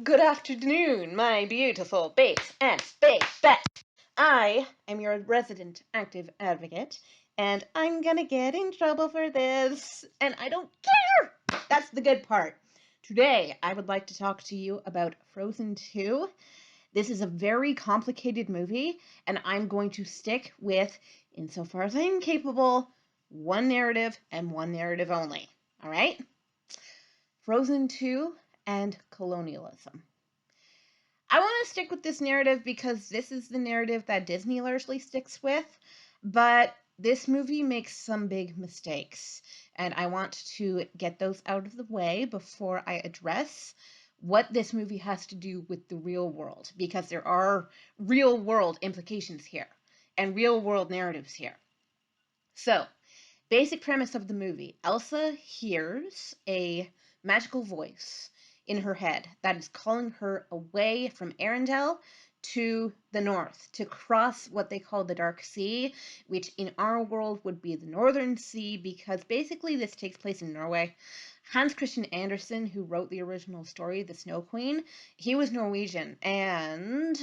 Good afternoon, my beautiful babes and babettes. I am your resident active advocate, and I'm gonna get in trouble for this, and I don't care! That's the good part. Today, I would like to talk to you about Frozen 2. This is a very complicated movie, and I'm going to stick with, insofar as I'm capable, one narrative and one narrative only. Alright? Frozen 2 and colonialism. I want to stick with this narrative because this is the narrative that Disney largely sticks with, but this movie makes some big mistakes, and I want to get those out of the way before I address what this movie has to do with the real world, because there are real world implications here and real world narratives here. So, basic premise of the movie: Elsa hears a magical voice in her head that is calling her away from Arendelle to the north, to cross what they call the Dark Sea, which in our world would be the Northern Sea, because basically this takes place in Norway. Hans Christian Andersen, who wrote the original story, The Snow Queen, he was Norwegian, and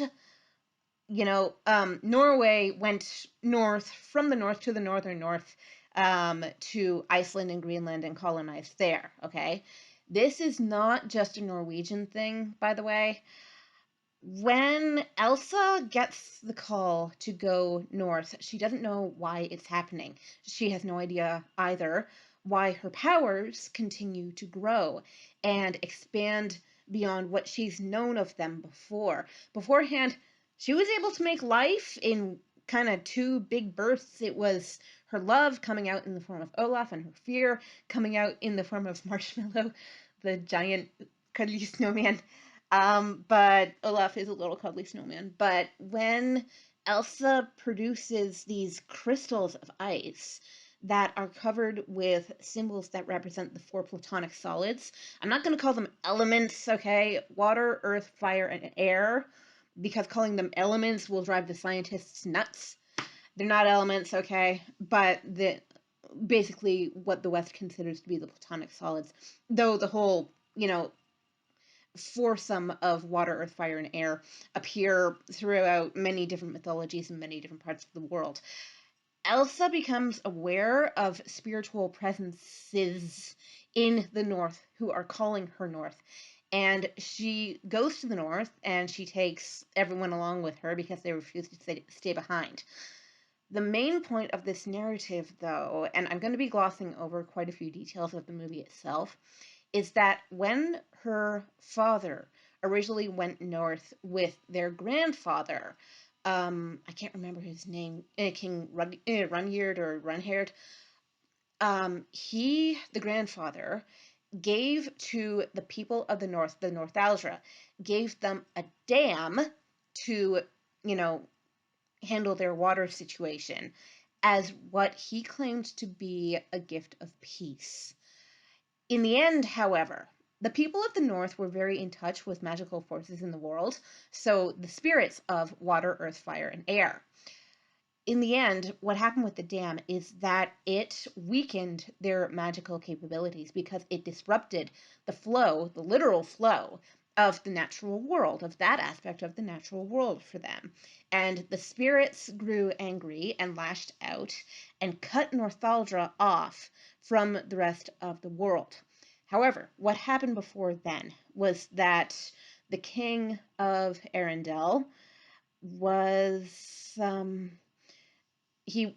Norway went north, from the north to the northern north, to Iceland and Greenland and colonized there, okay? This is not just a Norwegian thing, by the way. When Elsa gets the call to go north, she doesn't know why it's happening. She has no idea either why her powers continue to grow and expand beyond what she's known of them before. Beforehand, she was able to make life in kind of two big bursts. It was her love coming out in the form of Olaf, and her fear coming out in the form of Marshmallow, the giant cuddly snowman. But Olaf is a little cuddly snowman. But when Elsa produces these crystals of ice that are covered with symbols that represent the four platonic solids, I'm not going to call them elements, okay? Water, earth, fire, and air, because calling them elements will drive the scientists nuts. They're not elements, okay? But basically what the West considers to be the platonic solids, though the whole, foursome of water, earth, fire, and air appear throughout many different mythologies in many different parts of the world. Elsa becomes aware of spiritual presences in the north who are calling her north. And she goes to the north, and she takes everyone along with her because they refuse to stay behind. The main point of this narrative, though, and I'm going to be glossing over quite a few details of the movie itself, is that when her father originally went north with their grandfather, I can't remember his name, King Runyeard or Runhaired, the grandfather, gave to the people of the north, the Northalgia, gave them a dam to, handle their water situation as what he claimed to be a gift of peace. In the end, however, the people of the North were very in touch with magical forces in the world, so the spirits of water, earth, fire, and air. In the end, what happened with the dam is that it weakened their magical capabilities because it disrupted the flow, the literal flow, of the natural world, of that aspect of the natural world for them. And the spirits grew angry and lashed out and cut Northalgia off from the rest of the world. However, what happened before then was that the king of Arendelle was, he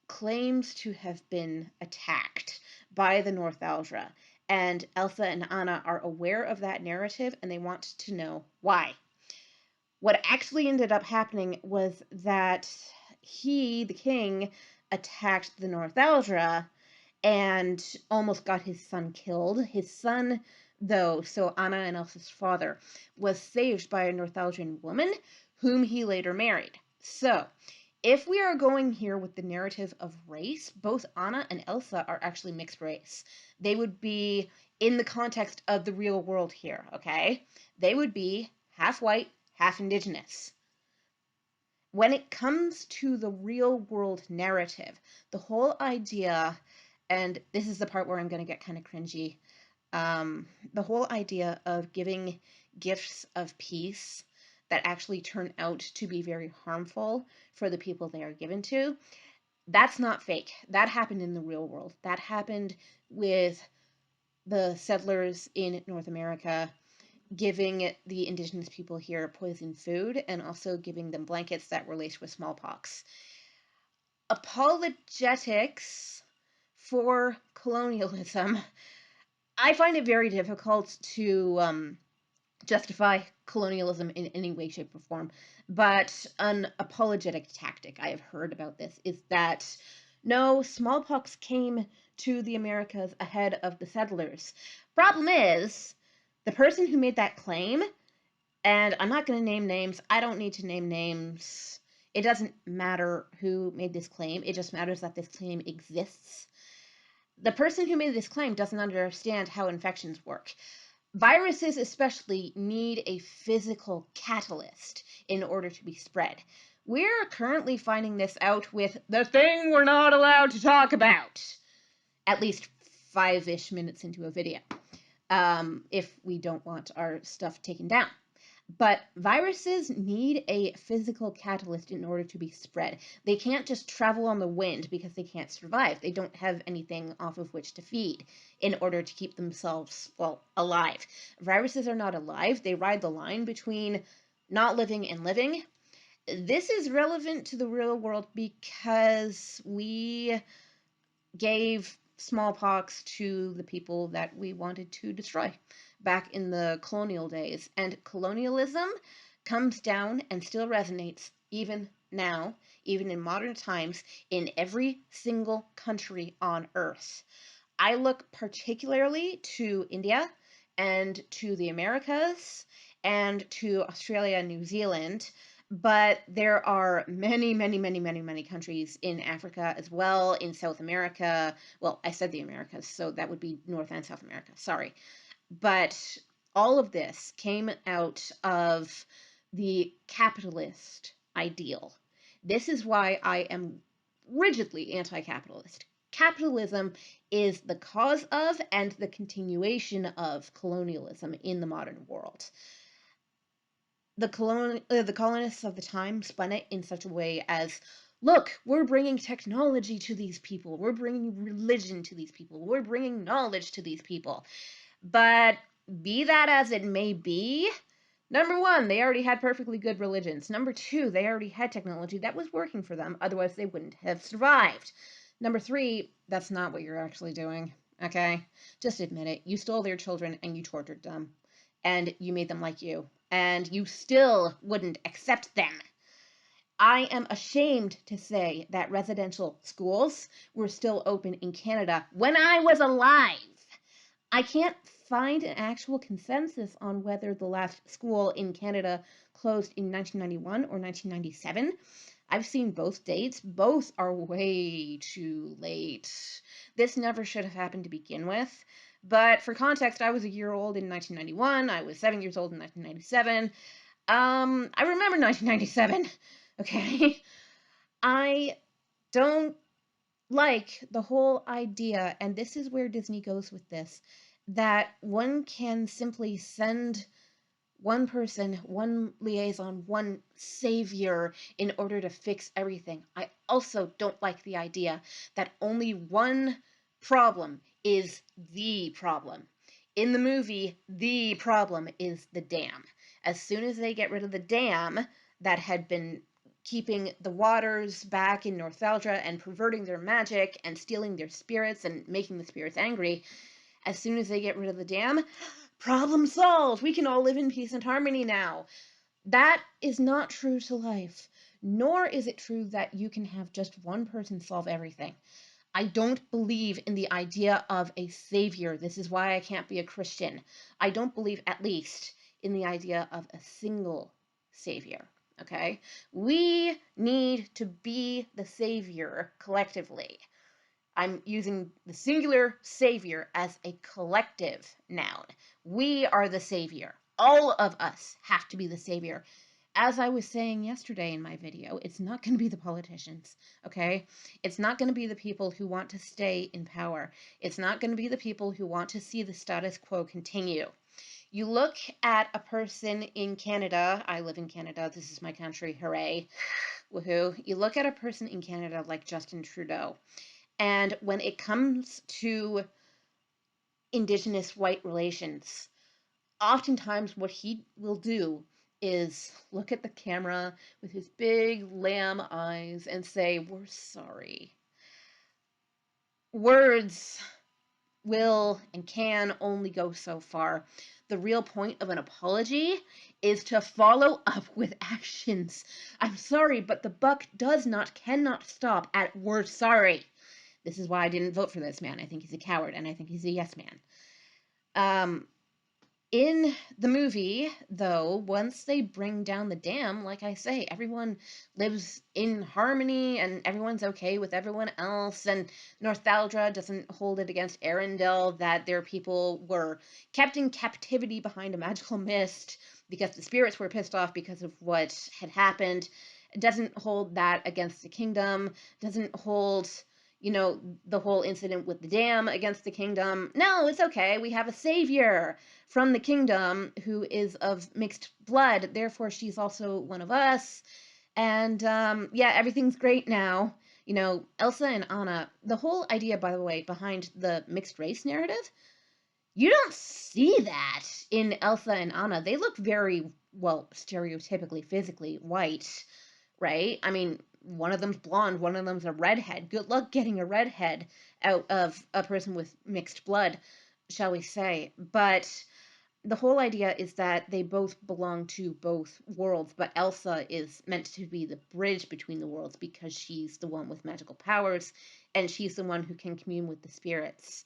claims to have been attacked by the Northalgia, and Elsa and Anna are aware of that narrative, and they want to know why. What actually ended up happening was that he, the king, attacked the Northalgia and almost got his son killed. His son, though, so Anna and Elsa's father, was saved by a Northalgian woman whom he later married. So, if we are going here with the narrative of race, both Anna and Elsa are actually mixed race. They would be in the context of the real world here, okay? They would be half white, half indigenous. When it comes to the real world narrative, the whole idea, and this is the part where I'm going to get kind of cringy, The whole idea of giving gifts of peace that actually turn out to be very harmful for the people they are given to, that's not fake. That happened in the real world. That happened with the settlers in North America giving the indigenous people here poisoned food and also giving them blankets that were laced with smallpox. Apologetics for colonialism. I find it very difficult to justify colonialism in any way, shape, or form. But an apologetic tactic I have heard about this is that no, smallpox came to the Americas ahead of the settlers. Problem is, the person who made that claim, and I'm not going to name names, I don't need to name names. It doesn't matter who made this claim, it just matters that this claim exists. The person who made this claim doesn't understand how infections work. Viruses especially need a physical catalyst in order to be spread. We're currently finding this out with the thing we're not allowed to talk about, at least 5-ish minutes into a video, if we don't want our stuff taken down. But viruses need a physical catalyst in order to be spread. They can't just travel on the wind because they can't survive. They don't have anything off of which to feed in order to keep themselves, well, alive. Viruses are not alive. They ride the line between not living and living. This is relevant to the real world because we gave smallpox to the people that we wanted to destroy back in the colonial days. And colonialism comes down and still resonates even now, even in modern times, in every single country on Earth. I look particularly to India and to the Americas and to Australia and New Zealand, but there are many countries in Africa as well, in South America. Well, I said the Americas, so that would be North and South America, sorry. But all of this came out of the capitalist ideal. This is why I am rigidly anti-capitalist. Capitalism is the cause of and the continuation of colonialism in the modern world. The colonists of the time spun it in such a way as, look, we're bringing technology to these people, we're bringing religion to these people, we're bringing knowledge to these people. But be that as it may be, number one, they already had perfectly good religions. Number two, they already had technology that was working for them, otherwise they wouldn't have survived. Number three, that's not what you're actually doing, okay? Just admit it. You stole their children and you tortured them, and you made them like you, and you still wouldn't accept them. I am ashamed to say that residential schools were still open in Canada when I was alive. I can't find an actual consensus on whether the last school in Canada closed in 1991 or 1997. I've seen both dates. Both are way too late. This never should have happened to begin with. But for context, I was a year old in 1991. I was 7 years old in 1997. I remember 1997. Okay. I don't like the whole idea, and this is where Disney goes with this, that one can simply send one person, one liaison, one savior in order to fix everything. I also don't like the idea that only one problem is the problem. In the movie, the problem is the dam. As soon as they get rid of the dam that had been keeping the waters back in Northalgia and perverting their magic and stealing their spirits and making the spirits angry, as soon as they get rid of the dam, problem solved. We can all live in peace and harmony now. That is not true to life, nor is it true that you can have just one person solve everything. I don't believe in the idea of a savior. This is why I can't be a Christian. I don't believe, at least, in the idea of a single savior. Okay? We need to be the savior collectively. I'm using the singular savior as a collective noun. We are the savior. All of us have to be the savior. as I was saying yesterday in my video, it's not going to be the politicians, okay? It's not going to be the people who want to stay in power. It's not going to be the people who want to see the status quo continue. You look at a person in Canada, I live in Canada, this is my country, hooray, woohoo. You look at a person in Canada like Justin Trudeau, and when it comes to Indigenous white relations, oftentimes what he will do is look at the camera with his big lamb eyes and say, "We're sorry." Words will and can only go so far. The real point of an apology is to follow up with actions. I'm sorry, but the buck cannot stop at "we're sorry." This is why I didn't vote for this man. I think he's a coward, and I think he's a yes man. In the movie, though, once they bring down the dam, like I say, everyone lives in harmony and everyone's okay with everyone else. And Northalgia doesn't hold it against Arendelle that their people were kept in captivity behind a magical mist because the spirits were pissed off because of what had happened. It doesn't hold that against the kingdom, doesn't hold the whole incident with the dam against the kingdom. No, it's okay. We have a savior from the kingdom who is of mixed blood. Therefore, she's also one of us. And yeah, everything's great now. Elsa and Anna, the whole idea, by the way, behind the mixed race narrative, you don't see that in Elsa and Anna. They look very, well, stereotypically, physically white, right? I mean, one of them's blonde, one of them's a redhead. Good luck getting a redhead out of a person with mixed blood, shall we say. But the whole idea is that they both belong to both worlds, but Elsa is meant to be the bridge between the worlds because she's the one with magical powers, and she's the one who can commune with the spirits.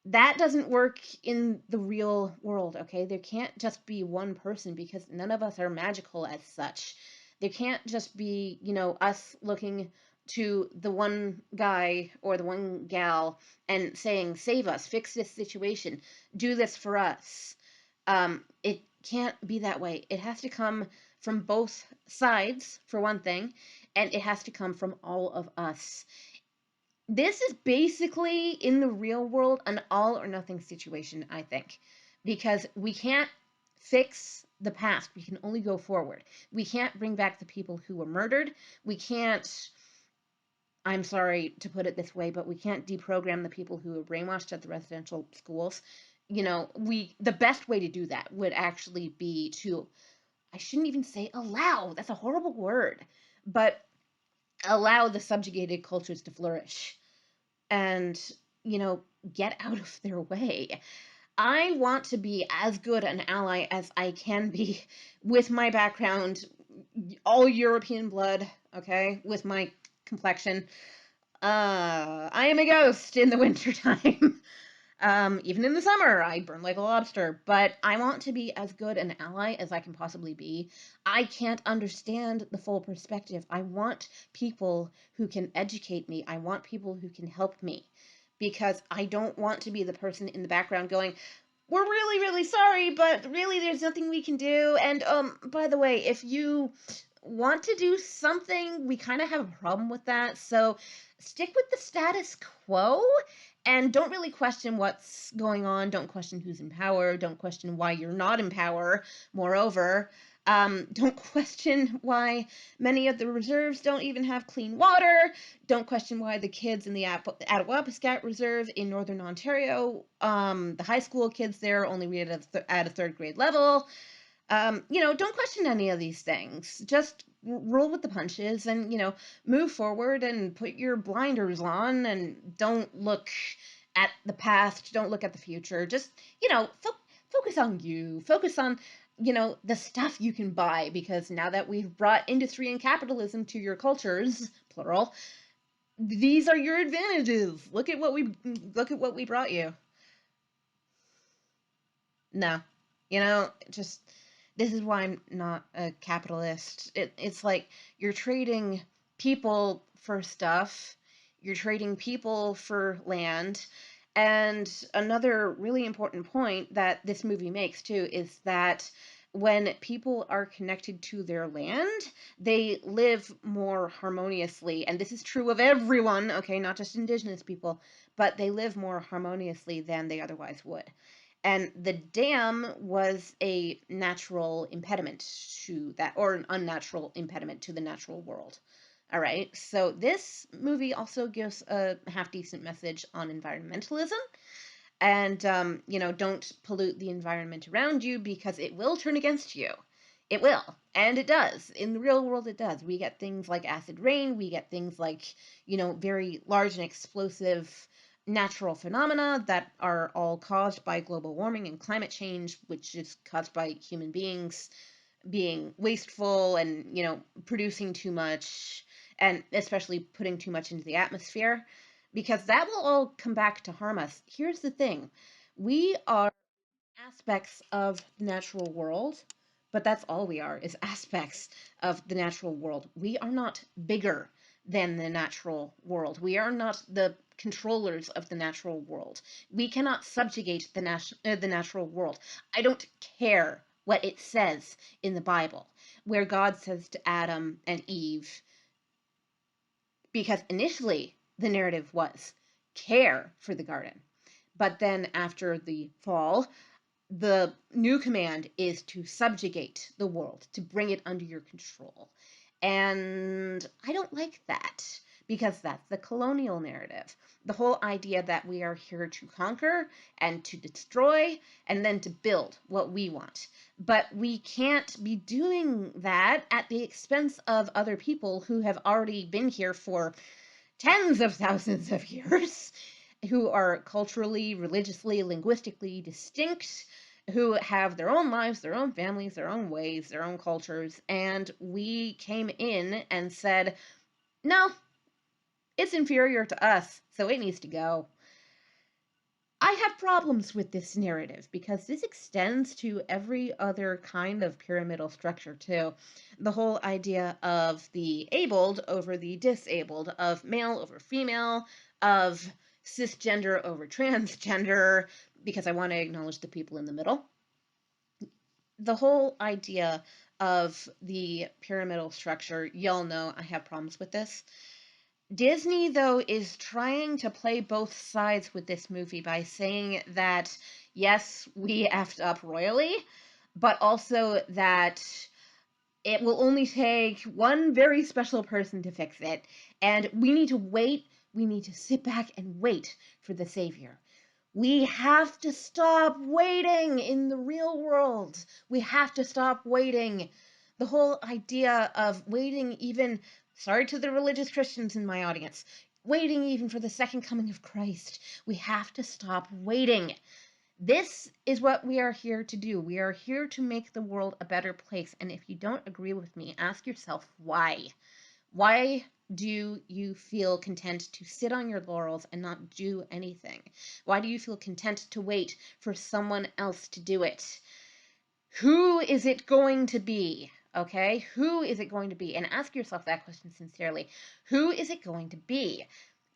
That doesn't work in the real world, okay? There can't just be one person because none of us are magical as such. There can't just be, us looking to the one guy or the one gal and saying, "Save us, fix this situation, do this for us." It can't be that way. It has to come from both sides, for one thing, and it has to come from all of us. This is basically, in the real world, an all or nothing situation, I think, because we can't fix the past. We can only go forward. We can't bring back the people who were murdered. We can't, I'm sorry to put it this way, but we can't deprogram the people who were brainwashed at the residential schools. The best way to do that would actually be to, I shouldn't even say allow, that's a horrible word, but allow the subjugated cultures to flourish and, get out of their way. I want to be as good an ally as I can be with my background, all European blood, okay, with my complexion. I am a ghost in the wintertime. Even in the summer, I burn like a lobster, but I want to be as good an ally as I can possibly be. I can't understand the full perspective. I want people who can educate me. I want people who can help me because I don't want to be the person in the background going, "We're really, really sorry, but really there's nothing we can do. And, by the way, if you want to do something, we kind of have a problem with that. So stick with the status quo and don't really question what's going on. Don't question who's in power. Don't question why you're not in power. Moreover, don't question why many of the reserves don't even have clean water. Don't question why the kids in the Attawapiskat Reserve in Northern Ontario, the high school kids there only read at a third grade level. Don't question any of these things. Just roll with the punches and, move forward and put your blinders on and don't look at the past. Don't look at the future. Just, focus on you. Focus on, the stuff you can buy, because now that we've brought industry and capitalism to your cultures, plural, these are your advantages. Look at what we brought you. No, just, this is why I'm not a capitalist. It's like you're trading people for stuff, you're trading people for land. And another really important point that this movie makes too is that When people are connected to their land, they live more harmoniously. And this is true of everyone, okay, not just Indigenous people, but they live more harmoniously than they otherwise would. And the dam was a natural impediment to that, or an unnatural impediment to the natural world. All right, so this movie also gives a half decent message on environmentalism and don't pollute the environment around you because it will turn against you. It will, and it does. In the real world, it does. We get things like acid rain. We get things like very large and explosive natural phenomena that are all caused by global warming and climate change, which is caused by human beings being wasteful and producing too much, and especially putting too much into the atmosphere, because that will all come back to harm us. Here's the thing: we are aspects of the natural world, but that's all we are, is aspects of the natural world. We are not bigger than the natural world. We are not the controllers of the natural world. We cannot subjugate the natural world. I don't care what it says in the Bible, where God says to Adam and Eve, because initially the narrative was care for the garden. But then after the fall, the new command is to subjugate the world, to bring it under your control. And I don't like that, because that's the colonial narrative. The whole idea that we are here to conquer and to destroy and then to build what we want. But we can't be doing that at the expense of other people who have already been here for tens of thousands of years, who are culturally, religiously, linguistically distinct, who have their own lives, their own families, their own ways, their own cultures, and we came in and said, no, it's inferior to us, so it needs to go. I have problems with this narrative because this extends to every other kind of pyramidal structure too. The whole idea of the abled over the disabled, of male over female, of cisgender over transgender, because I want to acknowledge the people in the middle. The whole idea of the pyramidal structure, y'all know I have problems with this. Disney, though, is trying to play both sides with this movie by saying that, yes, we effed up royally, but also that it will only take one very special person to fix it, and we need to wait, we need to sit back and wait for the savior. We have to stop waiting in the real world. We have to stop waiting. The whole idea of waiting, even, sorry to the religious Christians in my audience, waiting even for the second coming of Christ. We have to stop waiting. This is what we are here to do. We are here to make the world a better place. And if you don't agree with me, ask yourself why. Why do you feel content to sit on your laurels and not do anything? Why do you feel content to wait for someone else to do it? Who is it going to be? Okay? Who is it going to be? And ask yourself that question sincerely. Who is it going to be?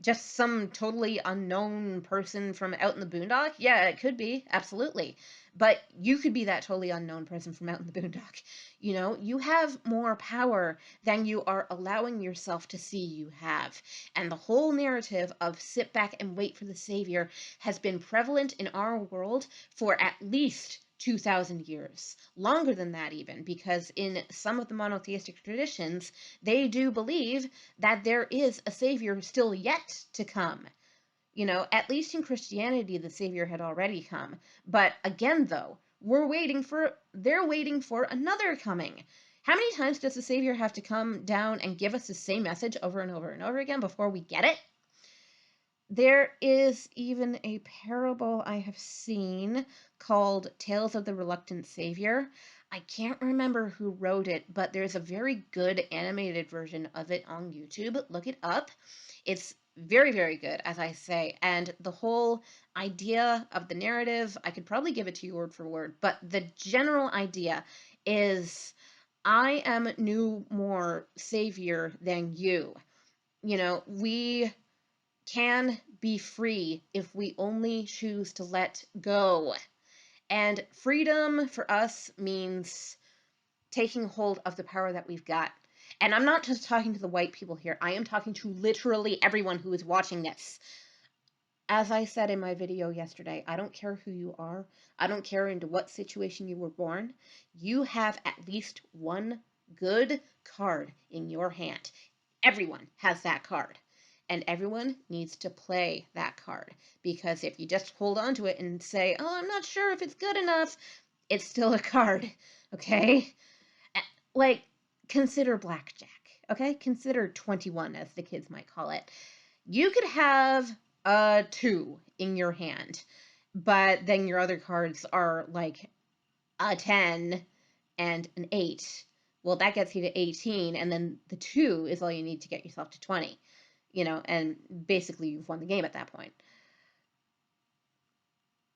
Just some totally unknown person from out in the boondock? Yeah, it could be. Absolutely. But you could be that totally unknown person from out in the boondock. You have more power than you are allowing yourself to see you have. And the whole narrative of sit back and wait for the savior has been prevalent in our world for at least 2,000 years. Longer than that, even, because in some of the monotheistic traditions, they do believe that there is a savior still yet to come. At least in Christianity, the savior had already come. But again, though, they're waiting for another coming. How many times does the savior have to come down and give us the same message over and over and over again before we get it? There is even a parable I have seen called Tales of the Reluctant Savior. I can't remember who wrote it, but there's a very good animated version of it on YouTube. Look it up. It's very, very good, as I say. And the whole idea of the narrative, I could probably give it to you word for word, but the general idea is I am no more savior than you. We can be free if we only choose to let go. And freedom for us means taking hold of the power that we've got. And I'm not just talking to the white people here. I am talking to literally everyone who is watching this. As I said in my video yesterday, I don't care who you are. I don't care into what situation you were born. You have at least one good card in your hand. Everyone has that card. And everyone needs to play that card. Because if you just hold on to it and say, oh, I'm not sure if it's good enough, it's still a card, okay? Like, consider Blackjack, okay? Consider 21, as the kids might call it. You could have a 2 in your hand, but then your other cards are like a 10 and an 8. Well, that gets you to 18, and then the 2 is all you need to get yourself to 20, you know, and basically you've won the game at that point.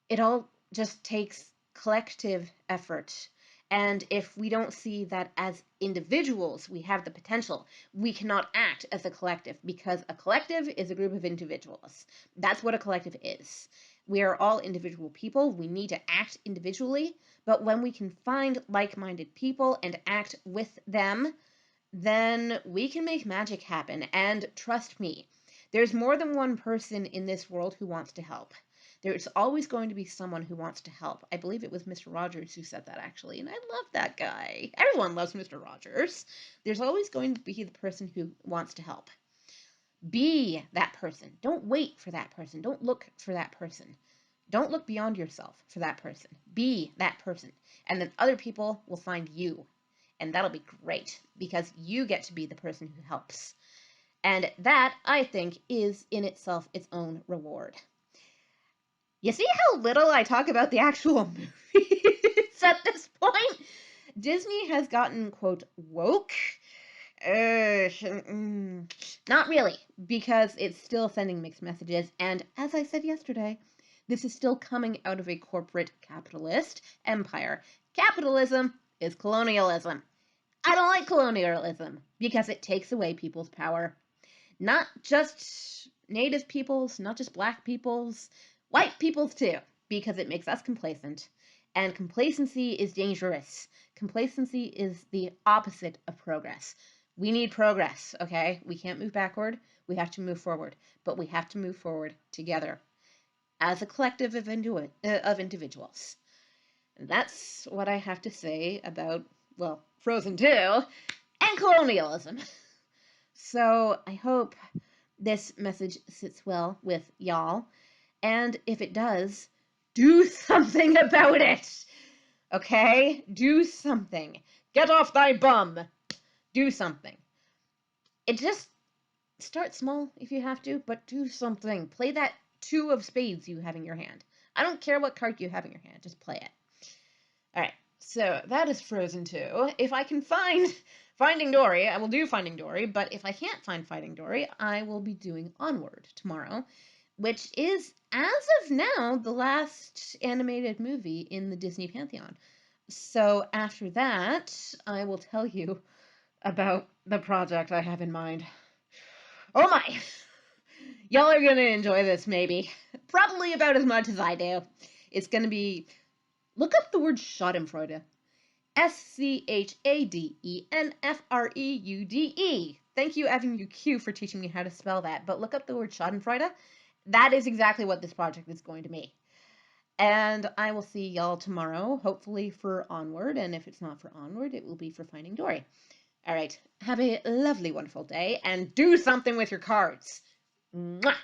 It all just takes collective effort. And if we don't see that as individuals we have the potential, we cannot act as a collective, because a collective is a group of individuals. That's what a collective is. We are all individual people. We need to act individually, but when we can find like-minded people and act with them, then we can make magic happen. And trust me, there's more than one person in this world who wants to help. There's always going to be someone who wants to help. I believe it was Mr. Rogers who said that, actually, and I love that guy. Everyone loves Mr. Rogers. There's always going to be the person who wants to help. Be that person. Don't wait for that person. Don't look for that person. Don't look beyond yourself for that person. Be that person, and then other people will find you, and that'll be great, because you get to be the person who helps. And that, I think, is in itself its own reward. You see how little I talk about the actual movies at this point? Disney has gotten, quote, woke. Not really, because it's still sending mixed messages, and as I said yesterday, this is still coming out of a corporate capitalist empire. Capitalism is colonialism. I don't like colonialism, because it takes away people's power. Not just Native peoples, not just Black peoples, white peoples too, because it makes us complacent. And complacency is dangerous. Complacency is the opposite of progress. We need progress, okay? We can't move backward. We have to move forward. But we have to move forward together as a collective of individuals. And that's what I have to say about, well, Frozen 2 and colonialism. So I hope this message sits well with y'all. And if it does, do something about it. Okay? Do something. Get off thy bum. Do something. It just start small if you have to, but do something. Play that 2 of spades you have in your hand. I don't care what card you have in your hand. Just play it. All right. So that is Frozen 2. If I can find Finding Dory, I will do Finding Dory, but if I can't find Finding Dory, I will be doing Onward tomorrow, which is, as of now, the last animated movie in the Disney Pantheon. So after that, I will tell you about the project I have in mind. Oh my! Y'all are gonna enjoy this, maybe. Probably about as much as I do. It's gonna be... Look up the word Schadenfreude. Schadenfreude. Thank you, Avenue Q, for teaching me how to spell that. But look up the word Schadenfreude. That is exactly what this project is going to be. And I will see y'all tomorrow, hopefully for Onward. And if it's not for Onward, it will be for Finding Dory. All right. Have a lovely, wonderful day. And do something with your cards. Mwah!